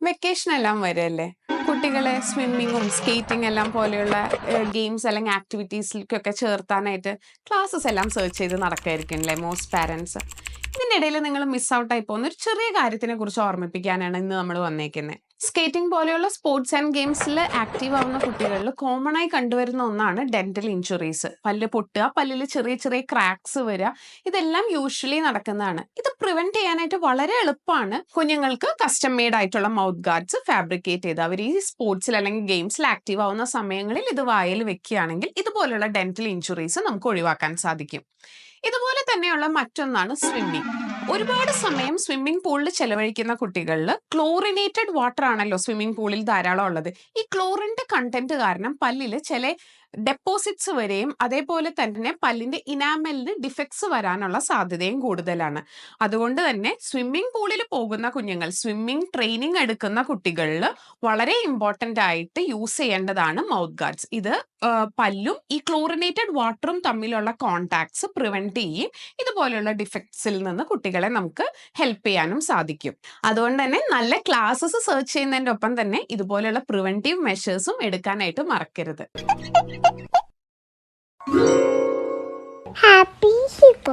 Vacation എല്ലാം വരല്ലേ. കുട്ടികളെ സ്വിമ്മിങ്ങും സ്കേറ്റിംഗ് എല്ലാം പോലെയുള്ള ഗെയിംസ് അല്ലെങ്കിൽ ആക്ടിവിറ്റീസിലേക്കൊക്കെ ചേർത്താനായിട്ട് ക്ലാസ്സസ് എല്ലാം സെർച്ച് ചെയ്ത് നടക്കായിരിക്കും അല്ലേ മോസ്റ്റ് പാരൻസ്. ഇതിന്റെ ഇടയിൽ നിങ്ങൾ മിസ് ഔട്ട് ആയി പോകുന്ന ഒരു ചെറിയ കാര്യത്തിനെ കുറിച്ച് ഓർമ്മിപ്പിക്കാനാണ് ഇന്ന് നമ്മൾ വന്നേക്കുന്നത്. സ്കേറ്റിംഗ് പോലെയുള്ള സ്പോർട്സ് ആൻഡ് ഗെയിംസിൽ ആക്റ്റീവ് ആവുന്ന കുട്ടികളിൽ കോമൺ ആയി കണ്ടുവരുന്ന ഒന്നാണ് ഡെന്റൽ ഇൻഷുറീസ്. പല്ല് പൊട്ടുക, പല്ലിൽ ചെറിയ ചെറിയ ക്രാക്സ് വരിക, ഇതെല്ലാം യൂഷ്വലി നടക്കുന്നതാണ്. ഇത് പ്രിവെന്റ് ചെയ്യാനായിട്ട് വളരെ എളുപ്പമാണ്. കുഞ്ഞുങ്ങൾക്ക് കസ്റ്റം മെയ്ഡ് ആയിട്ടുള്ള മൗത്ത് ഗാർഡ്സ് ഫാബ്രിക്കേറ്റ് ചെയ്ത് അവർ ഈ സ്പോർട്സിൽ അല്ലെങ്കിൽ ഗെയിംസിൽ ആക്റ്റീവ് ആവുന്ന സമയങ്ങളിൽ ഇത് വായിൽ വെക്കുകയാണെങ്കിൽ ഇതുപോലുള്ള ഡെന്റൽ ഇൻഷുറീസ് നമുക്ക് ഒഴിവാക്കാൻ സാധിക്കും. ഇതുപോലെ തന്നെയുള്ള മറ്റൊന്നാണ് സ്വിമ്മിംഗ്. ഒരുപാട് സമയം സ്വിമ്മിംഗ് പൂളിൽ ചെലവഴിക്കുന്ന കുട്ടികളിൽ ക്ലോറിനേറ്റഡ് വാട്ടർ ആണല്ലോ സ്വിമ്മിംഗ് പൂളിൽ ധാരാളം ഉള്ളത്. ഈ ക്ലോറിന്റെ കണ്ടന്റ് കാരണം പല്ലിൽ ചില ഡെപ്പോസിറ്റ്സ് വരെയും അതേപോലെ തന്നെ പല്ലിന്റെ ഇനാമലിന് ഡിഫക്ട്സ് വരാനുള്ള സാധ്യതയും കൂടുതലാണ്. അതുകൊണ്ട് തന്നെ സ്വിമ്മിംഗ് പൂളിൽ പോകുന്ന കുഞ്ഞുങ്ങൾ, സ്വിമ്മിംഗ് ട്രെയിനിങ് എടുക്കുന്ന കുട്ടികളിൽ വളരെ ഇമ്പോർട്ടന്റ് ആയിട്ട് യൂസ് ചെയ്യേണ്ടതാണ് മൗത്ത് ഗാർഡ്സ്. ഇത് പല്ലും ഈ ക്ലോറിനേറ്റഡ് വാട്ടറും തമ്മിലുള്ള കോണ്ടാക്ട്സ് പ്രിവെന്റ് ചെയ്യും. ഇതുപോലെയുള്ള ഡിഫക്ട്സിൽ നിന്ന് കുട്ടികളെ നമുക്ക് ഹെൽപ്പ് ചെയ്യാനും സാധിക്കും. അതുകൊണ്ട് തന്നെ നല്ല ക്ലാസ്സസ് സെർച്ച് ചെയ്യുന്നതിന്റെ ഒപ്പം തന്നെ ഇതുപോലെയുള്ള പ്രിവെന്റീവ് മെഷേഴ്സും എടുക്കാനായിട്ട് മറക്കരുത്. Happy Hippo.